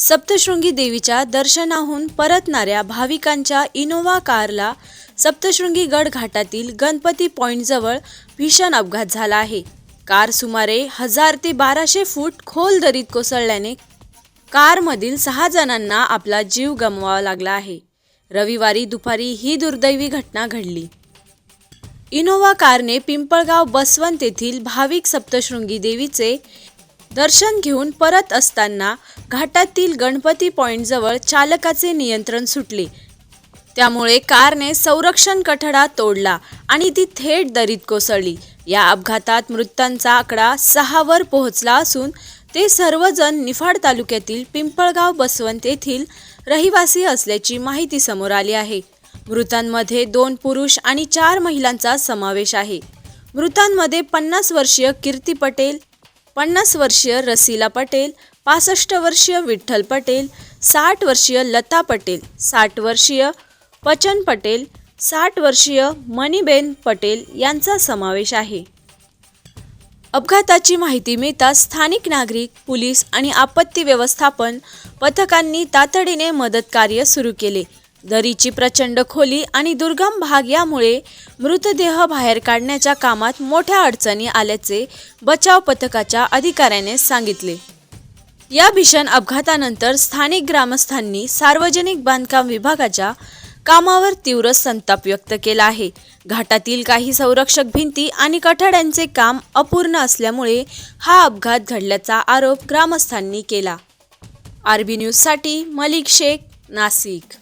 सप्तशृंगी देवीच्या दर्शनाहून परतणाऱ्या भाविकांच्या इनोव्हा कारला सप्तशृंगी गड घाटातील गणपती पॉइंटजवळ भीषण अपघात झाला आहे. कार सुमारे 1000 ते 1200 फूट खोल दरीत कोसळल्याने कारमधील 6 जणांना आपला जीव गमवावा लागला आहे. रविवारी दुपारी ही दुर्दैवी घटना घडली. इनोव्हा कारने पिंपळगाव बसवंत येथील भाविक सप्तशृंगी देवीचे दर्शन घेऊन परत असताना घाटातील गणपती पॉइंटजवळ चालकाचे नियंत्रण सुटले. त्यामुळे कारने संरक्षण कठडा तोडला आणि ती थेट दरीत कोसळली. या अपघातात मृतांचा आकडा 6 वर पोहोचला असून ते सर्वजण निफाड तालुक्यातील पिंपळगाव बसवंत येथील रहिवासी असल्याची माहिती समोर आली आहे. मृतांमध्ये 2 पुरुष आणि 4 महिलांचा समावेश आहे. मृतांमध्ये 50 वर्षीय कीर्ती पटेल, 50 वर्षीय रसिला पटेल, 65 वर्षीय विठ्ठल पटेल, 60 वर्षीय लता पटेल, 60 वर्षीय पचन पटेल, 60 वर्षीय मणिबेन पटेल यांचा समावेश आहे. अपघाताची माहिती मिळताच स्थानिक नागरिक, पोलीस आणि आपत्ती व्यवस्थापन पथकांनी तातडीने मदत कार्य सुरू केले. दरीची प्रचंड खोली आणि दुर्गम भाग यामुळे मृतदेह बाहेर काढण्याच्या कामात मोठ्या अडचणी आल्याचे बचाव पथकाच्या अधिकाऱ्याने सांगितले. या भीषण अपघातानंतर स्थानिक ग्रामस्थांनी सार्वजनिक बांधकाम विभागाच्या कामावर तीव्र संताप व्यक्त केला आहे. घाटातील काही संरक्षक भिंती आणि कठड्यांचे काम अपूर्ण असल्यामुळे हा अपघात घडल्याचा आरोप ग्रामस्थांनी केला. आरबी न्यूजसाठी मलिक शेख, नाशिक.